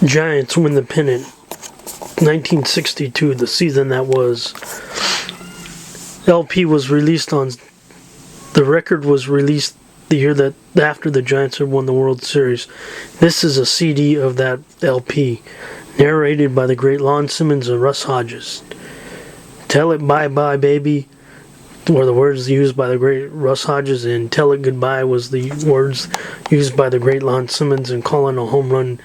Giants win the pennant. 1962, the season that was. LP was released on. The record was released the year that after the Giants had won the World Series. This is a CD of that LP, narrated by the great Simmons and Russ Hodges. Tell It Bye Bye Baby were the words used by the great Russ Hodges, and Tell It Goodbye was the words used by the great Simmons in calling a home run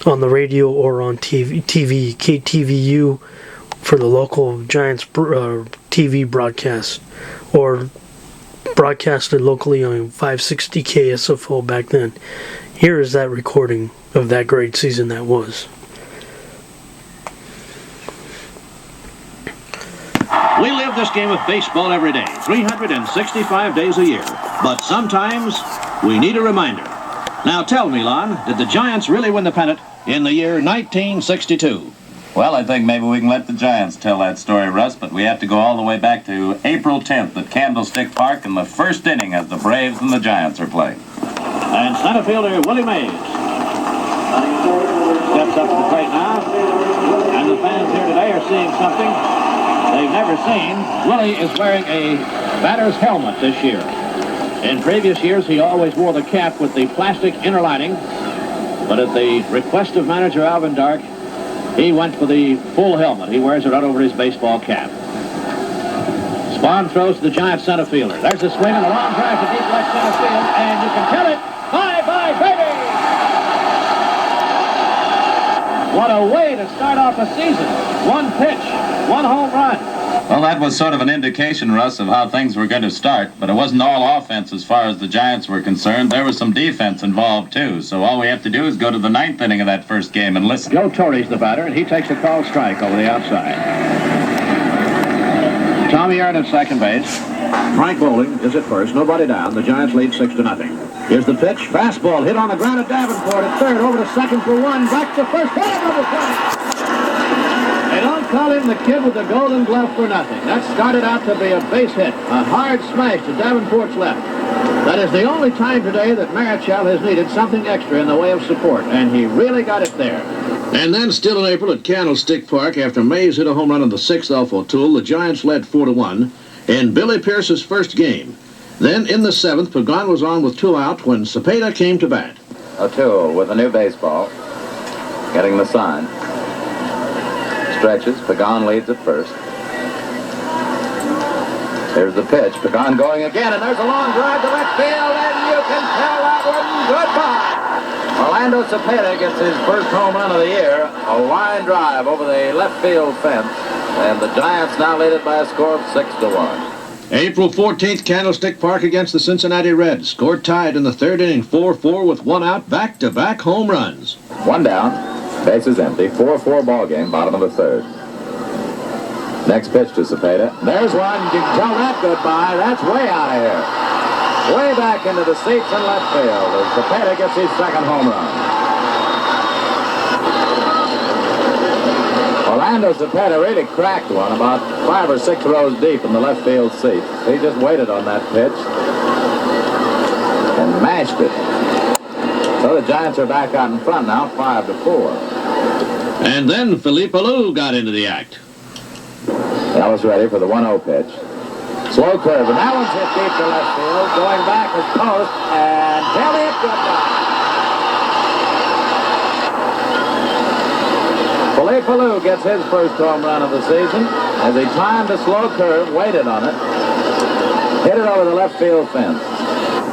on the radio or on TV, KTVU for the local Giants TV broadcast, or broadcasted locally on 560 KSFO back then. Here is that recording of that great season that was. We live this game of baseball every day, 365 days a year. But sometimes we need a reminder. Now tell me, Lon, did the Giants really win the pennant in the year 1962? Well, I think maybe we can let the Giants tell that story, Russ, but we have to go all the way back to April 10th at Candlestick Park in the first inning as the Braves and the Giants are playing. And center fielder Willie Mays steps up to the plate now, and the fans here today are seeing something they've never seen. Willie is wearing a batter's helmet this year. In previous years, he always wore the cap with the plastic inner lining, but at the request of manager Alvin Dark, he went for the full helmet. He wears it right over his baseball cap. Spahn throws to the Giant center fielder. There's a swing and a long drive to deep left center field, and you can tell it, bye-bye, baby! What a way to start off a season. One pitch, one home run. Well, that was sort of an indication, Russ, of how things were going to start, but it wasn't all offense as far as the Giants were concerned. There was some defense involved, too, so all we have to do is go to the ninth inning of that first game and listen. Joe Torre's the batter, and he takes a called strike over the outside. Tommy Aaron at second base. Frank Bowling is at first. Nobody down. The Giants lead 6-0. Here's the pitch. Fastball hit on the ground at Davenport at third. Over to second for one. Back to first. Hit another play. They don't call him the kid with the golden glove for nothing. That started out to be a base hit. A hard smash to Davenport's left. That is the only time today that Marichal has needed something extra in the way of support, and he really got it there. And then, still in April at Candlestick Park, after Mays hit a home run on the sixth off O'Toole, the Giants led 4-1 in Billy Pierce's first game. Then, in the seventh, Pagan was on with 2 out when Cepeda came to bat. O'Toole with a new baseball, getting the sign. Stretches, Pagan leads at first. There's the pitch, Pagan going again, and there's a long drive to left field, and you can tell that one goodbye. Orlando Cepeda gets his first home run of the year, a line drive over the left field fence, and the Giants now lead it by a score of 6-1. April 14th, Candlestick Park against the Cincinnati Reds. Score tied in the third inning, 4-4 with 1 out, back-to-back home runs. One down, bases empty, 4-4 ball game, bottom of the third. Next pitch to Cepeda. There's one. You can tell that goodbye. That's way out of here. Way back into the seats in left field as Cepeda gets his second home run. Orlando Cepeda really cracked one about 5 or 6 rows deep in the left field seats. He just waited on that pitch and mashed it. So the Giants are back out in front now, 5-4. And then Felipe Alou got into the act. Ellis ready for the 1-0 pitch. Slow curve, and that one's hit deep to left field. Going back is Post, and Elliott goodbye. Felipe Alou gets his first home run of the season as he timed a slow curve, waited on it, hit it over the left field fence.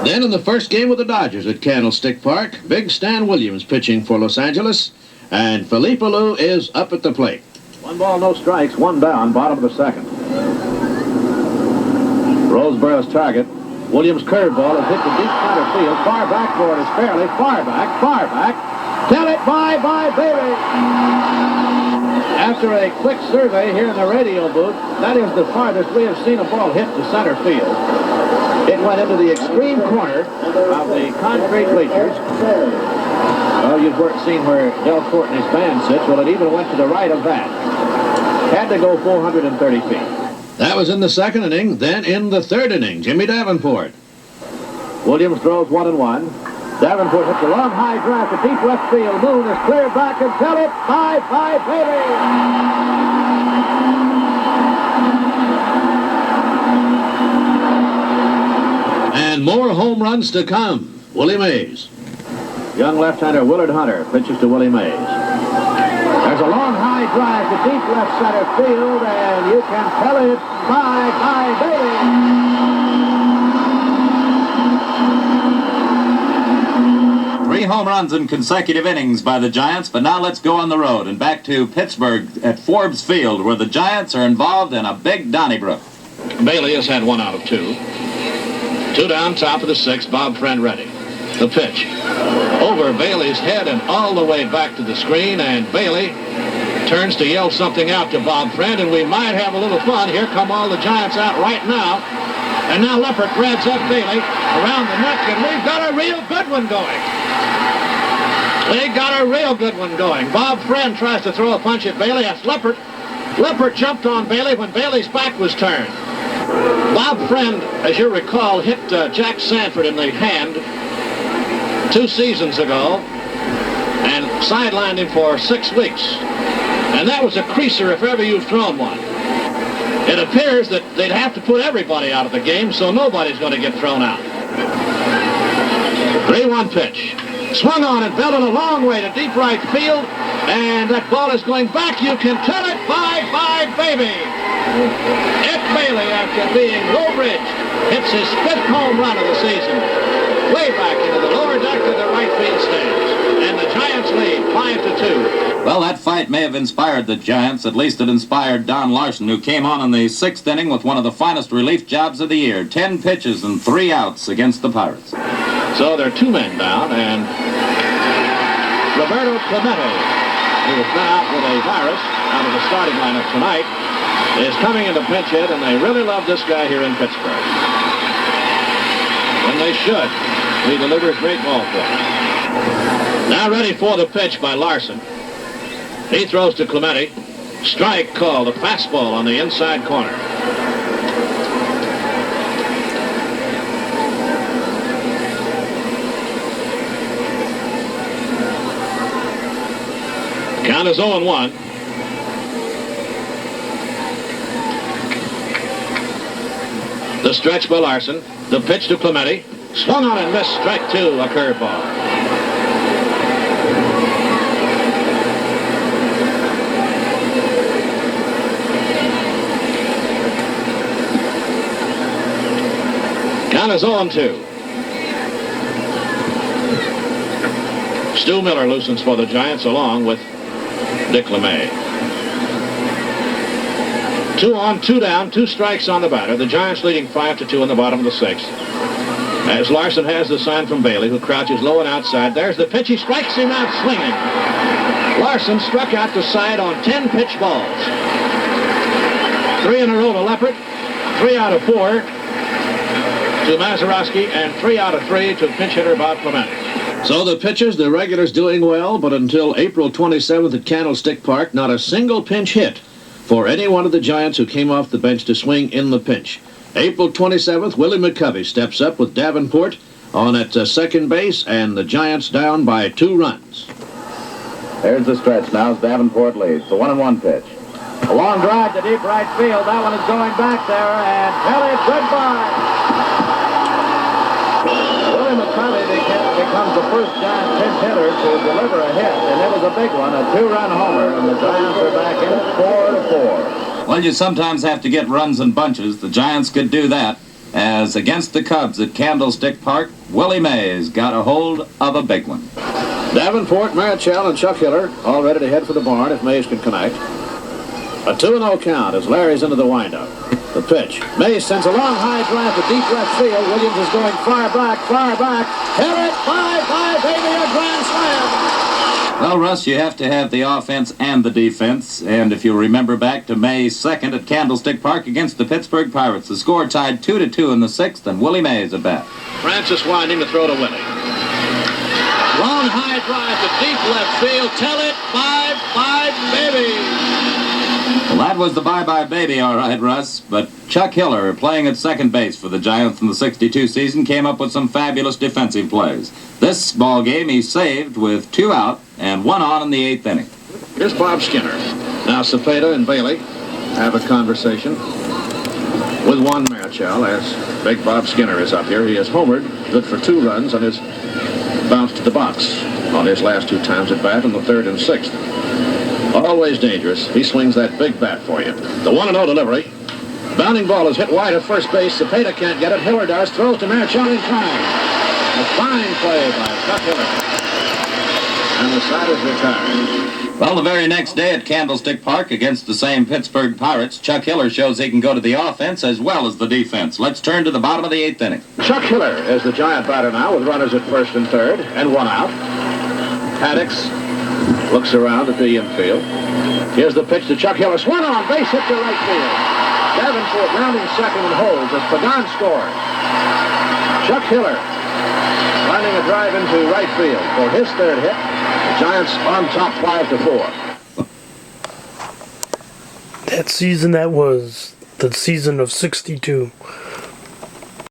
Then in the first game with the Dodgers at Candlestick Park, Big Stan Williams pitching for Los Angeles, and Felipe Alou is up at the plate. 1 ball, no strikes, 1 down, bottom of the second. Roseborough's target. Williams' curveball is hit to deep center field. Far back for it is fairly. Far back. Tell it, bye-bye, baby. After a quick survey here in the radio booth, that is the farthest we have seen a ball hit to center field. It went into the extreme corner of the concrete bleachers. Well, you've seen where Del Court and his band sits. Well, it even went to the right of that. Had to go 430 feet. That was in the second inning. Then in the third inning, Jimmy Davenport. Williams throws 1-1. Davenport hits a long high drive to deep left field. Moon is cleared back and tell it. 5-5, baby. And more home runs to come. Willie Mays. Young left-hander Willard Hunter pitches to Willie Mays. There's a long high drive to deep left center field, and you can tell it. 5-5, baby. Three home runs in consecutive innings by the Giants, but now let's go on the road and back to Pittsburgh at Forbes Field, where the Giants are involved in a big Donnybrook. Bailey has had 1 out of 2. 2 down, top of the 6th, Bob Friend ready. The pitch. Over Bailey's head and all the way back to the screen, and Bailey turns to yell something out to Bob Friend, and we might have a little fun. Here come all the Giants out right now. And now Leppert grabs up Bailey around the neck, and we've got a real good one going. We got a real good one going. Bob Friend tries to throw a punch at Bailey. That's Leppert. Leppert jumped on Bailey when Bailey's back was turned. Bob Friend, as you recall, hit Jack Sanford in the hand 2 seasons ago and sidelined him for 6 weeks. And that was a creaser if ever you've thrown one. It appears that they'd have to put everybody out of the game, so nobody's going to get thrown out. 3-1 pitch. Swung on and belted a long way to deep right field, and that ball is going back. You can tell it. 5-5, baby. Ed Bailey, after being low-bridged, hits his 5th home run of the season. Way back into the lower deck of the right field stands. And the Giants lead 5-2. Well, that fight may have inspired the Giants. At least it inspired Don Larson, who came on in the 6th inning with one of the finest relief jobs of the year. 10 pitches and 3 outs against the Pirates. So there are 2 men down, and Roberto Clemente, who has been out with a virus out of the starting lineup tonight, is coming into pinch hit, and they really love this guy here in Pittsburgh. And they should. He delivers great ball flight. Now ready for the pitch by Larson. He throws to Clemente. Strike called, a fastball on the inside corner. Count is 0-1. The stretch by Larson. The pitch to Clemente. Swung on and missed. Strike 2, a curveball. Count is 0-2. Stu Miller loosens for the Giants along with Dick LeMay. 2 on, 2 down, 2 strikes on the batter. The Giants leading 5-2 in the bottom of the 6th. As Larson has the sign from Bailey, who crouches low and outside. There's the pitch. He strikes him out swinging. Larson struck out the side on 10 pitch balls. 3 in a row to Leppert, 3 out of 4 to Mazeroski, and 3 out of 3 to pinch hitter Bob Clemente. So the pitchers, the regulars doing well, but until April 27th at Candlestick Park, not a single pinch hit for any one of the Giants who came off the bench to swing in the pinch. April 27th, Willie McCovey steps up with Davenport on at second base, and the Giants down by 2 runs. There's the stretch now as Davenport leads. The 1-1 pitch. A long drive to deep right field. That one is going back there, and tell it goodbye. Willie McCovey becomes the first Giant pinch hitter to deliver a hit, and it was a big one, a 2-run homer, and the Giants are back in it 4-4. Well, you sometimes have to get runs in bunches. The Giants could do that, as against the Cubs at Candlestick Park, Willie Mays got a hold of a big one. Davenport, Marichal, and Chuck Hiller all ready to head for the barn if Mays can connect. A 2-0 count as Larry's into the windup. The pitch. Mays sends a long high drive to deep left field. Williams is going far back, far back. Hit it, 5-5, baby, a grand slam. Well, Russ, you have to have the offense and the defense. And if you remember back to May 2nd at Candlestick Park against the Pittsburgh Pirates, the score tied 2-2 in the 6th, and Willie Mays at bat. Francis winding to throw to Willie. Long high drive to deep left field. Tell it, 5-5, baby. Well, that was the bye-bye baby, all right, Russ. But Chuck Hiller, playing at second base for the Giants in the '62 season, came up with some fabulous defensive plays. This ball game he saved with 2 out and 1 on in the 8th inning. Here's Bob Skinner. Now Cepeda and Bailey have a conversation with Juan Marichal as Big Bob Skinner is up here. He has homered, good for 2 runs on his bounce to the box on his last 2 times at bat in the 3rd and 6th. Always dangerous. He swings that big bat for you. The 1-0 delivery. Bounding ball is hit wide at first base. Cepeda can't get it. Hiller does. Throws to Marichal in time. A fine play by Chuck Hiller. And the side is retired. Well, the very next day at Candlestick Park against the same Pittsburgh Pirates, Chuck Hiller shows he can go to the offense as well as the defense. Let's turn to the bottom of the 8th inning. Chuck Hiller is the Giant batter now with runners at first and third and 1 out. Haddix looks around at the infield. Here's the pitch to Chuck Hiller. Swung on, base hit to right field. Davenport rounding second and holds as Pagan scores. Chuck Hiller finding a drive into right field for his 3rd hit. The Giants on top 5-4. That season, that was the season of '62.